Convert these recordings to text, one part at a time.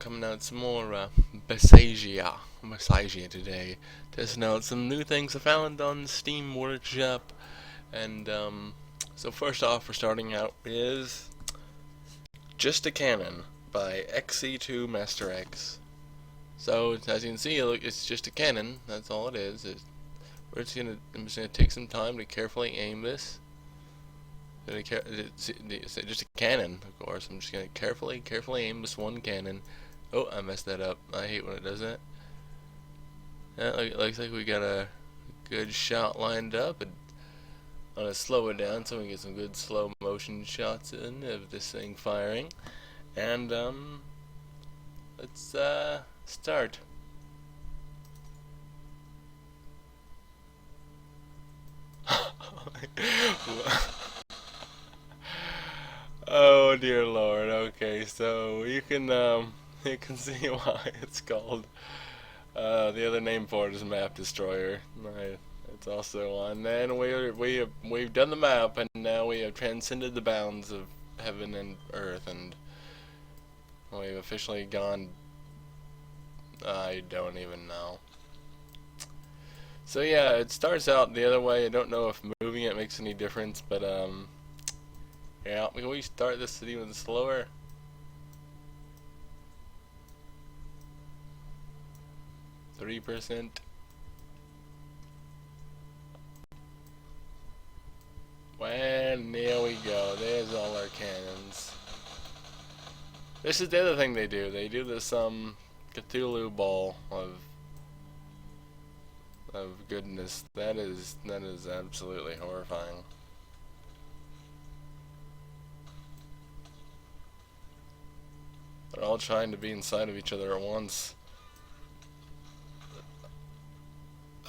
Coming out some more Besiege today. Testing out some new things I found on Steam Workshop. And so first off, we're starting out is Just a Cannon by XC2 Master X. So as you can see, look, it's just a cannon. That's all it is. I'm just gonna take some time to carefully aim this. It's just a cannon, of course. I'm just gonna carefully aim this one cannon. Oh, I messed that up. I hate when it does that. Yeah, looks like we got a good shot lined up. And I'm gonna slow it down so we can get some good slow motion shots in of this thing firing. And let's start. Oh dear Lord. Okay, so you can see why it's called. The other name for it is Map Destroyer. Right. It's also on. Then we've done the map, and now we have transcended the bounds of heaven and earth, and we've officially gone. I don't even know. So yeah, it starts out the other way. I don't know if moving it makes any difference, but yeah. Can we start this even slower? %. And there we go. There's all our cannons. This is the other thing they do. They do this Cthulhu ball of goodness. That is absolutely horrifying. They're all trying to be inside of each other at once.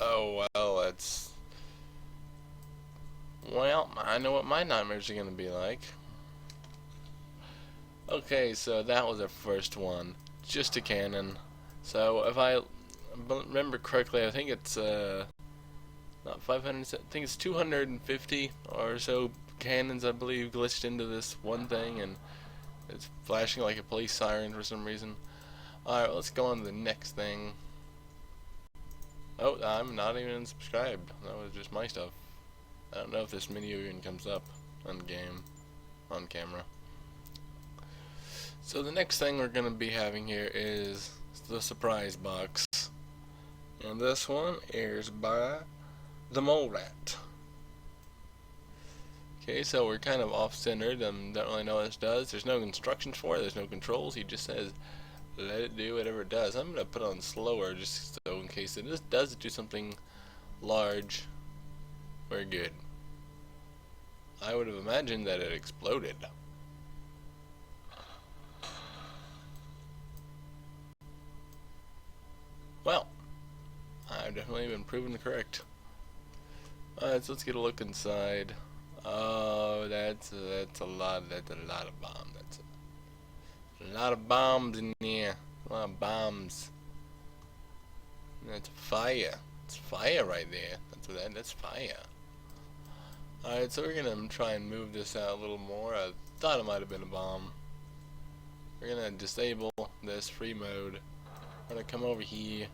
Oh well, well, I know what my nightmares are gonna be like. Okay, so that was our first one. Just a cannon. So if I remember correctly, I think it's not 500. I think it's 250 or so cannons, I believe, glitched into this one thing, and it's flashing like a police siren for some reason. Alright, let's go on to the next thing. Oh, I'm not even subscribed. That was just my stuff. I don't know if this menu even comes up on camera. So the next thing we're going to be having here is the surprise box. And this one is by the Mole Rat. Okay, so we're kind of off-centered and don't really know what this does. There's no instructions for it, there's no controls. He just says, let it do whatever it does. I'm going to put it on slower just so in case it does do something large, we're good. I would have imagined that it exploded. Well, I've definitely been proven correct. Alright, so let's get a look inside. Oh, that's a lot of bombs. That's a lot of bombs in there. A lot of bombs. That's fire. It's fire right there. That's fire. Alright, so we're gonna try and move this out a little more. I thought it might have been a bomb. We're gonna disable this free mode. We're gonna come over here.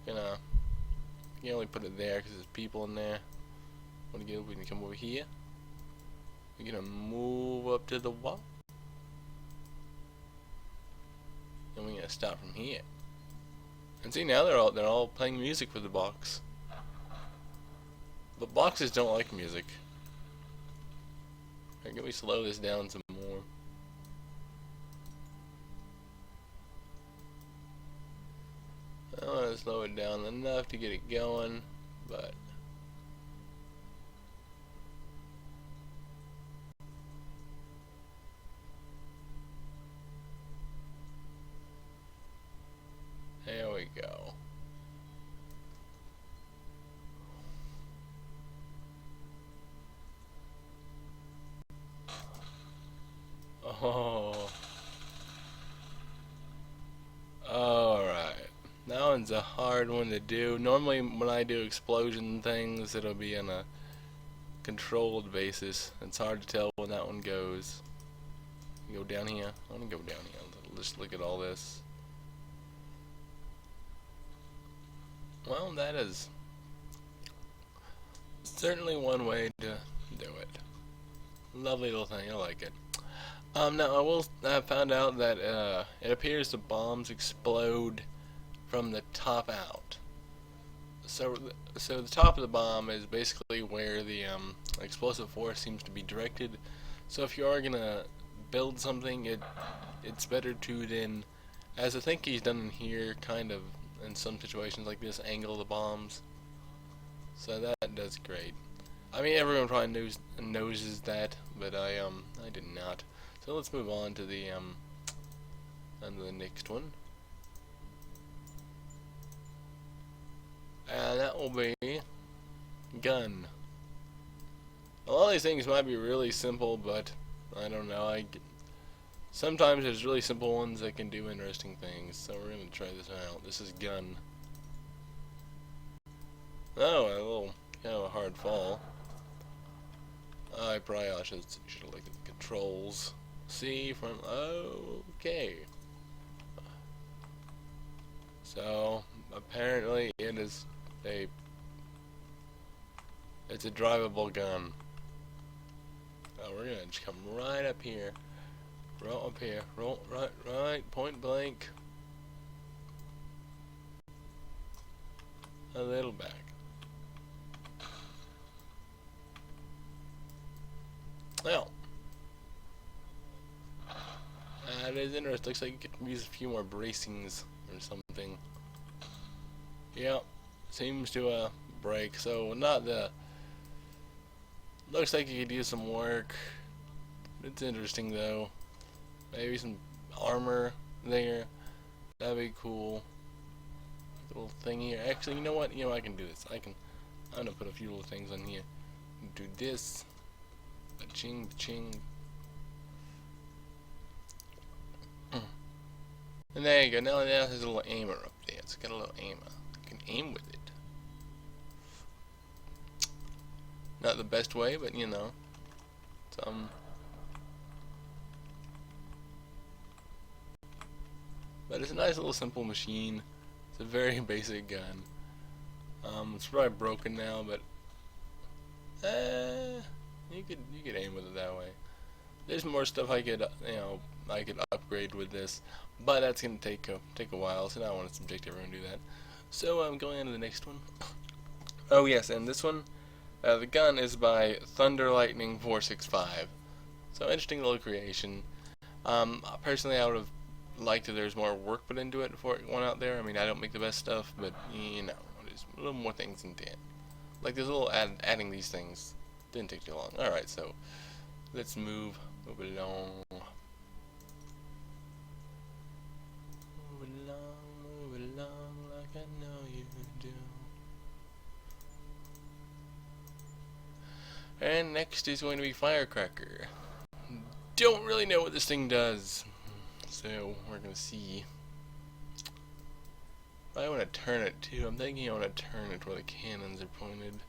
You can only put it there because there's people in there. We can come over here. We're gonna move up to the wall. And we're gonna start from here. And see, now they're all playing music with the box. But boxes don't like music. Alright, can we slow this down some more? I want to slow it down enough to get it going, but there we go. Oh. Alright. That one's a hard one to do. Normally when I do explosion things, it'll be on a controlled basis. It's hard to tell when that one goes. Go down here. I want to go down here a little. just look at all this. Well, that is certainly one way to do it. Lovely little thing, I like it. Now I found out that it appears the bombs explode from the top out. So the top of the bomb is basically where the explosive force seems to be directed. So if you are gonna build something, it's better to then, as I think he's done in here, kind of in some situations like this, angle the bombs. So that does great. I mean, everyone probably knows that, but I did not. So let's move on to the next one. And that will be gun. A lot of these things might be really simple, but I don't know. Sometimes there's really simple ones that can do interesting things. So we're gonna try this out. This is gun. Oh, a little kind of a hard fall. I probably should have looked at the controls. See from okay. So apparently it's a drivable gun. Oh, we're gonna just come right up here, roll up here, roll right, point blank, a little back. Well, that is interesting. Looks like you could use a few more bracings or something. Yep, seems to break. So not the. Looks like you could use some work. It's interesting though. Maybe some armor there. That'd be cool. Little thing here. Actually, you know what? I can do this. I'm gonna put a few little things on here. Do this. Ching, ching. And there you go. Now there's a little aimer up there. It's got a little aimer. You can aim with it. Not the best way, but some. But it's a nice little simple machine. It's a very basic gun. It's probably broken now, but you could aim with it that way. There's more stuff I could upgrade with this, but that's gonna take a while. So I don't want to subject everyone to do that. So I'm going on to the next one. Oh yes, and this one, the gun is by Thunder Lightning 465. So interesting little creation. Personally, I would have liked if there's more work put into it before it went out there. I mean, I don't make the best stuff, but there's a little more things into it. Like there's a little adding these things didn't take too long. All right, so let's move along. Move along like I know you do. And next is going to be Firecracker. Don't really know what this thing does, so we're gonna see. I want to turn it too. I'm thinking I want to turn it where the cannons are pointed.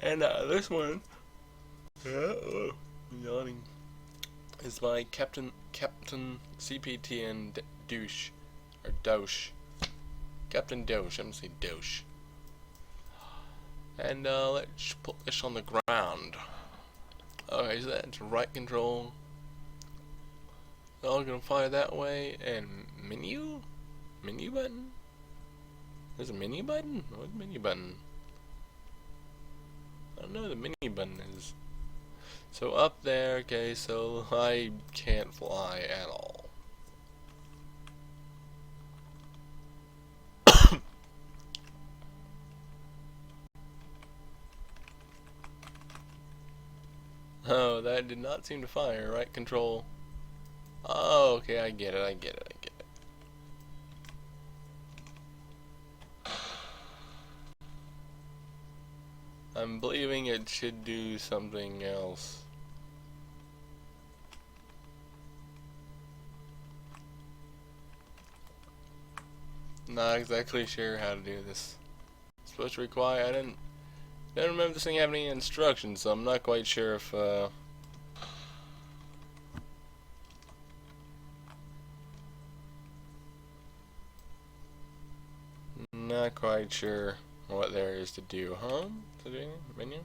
And this one, yawning, is by Captain CPTN Douche, or Douche. Captain Douche, I'm gonna say Douche. And let's put this on the ground. Okay, so that's right control. So I'm gonna fire that way, and menu button? There's a menu button? What's the menu button? I don't know what the menu button is. So up there, okay, so I can't fly at all. Oh, that did not seem to fire. Right control. Oh, okay, I get it. I'm believing it should do something else. Not exactly sure how to do this. It's supposed to require, I don't remember this thing having any instructions, so I'm not quite sure if Not quite sure what there is to do. Home? To do menu?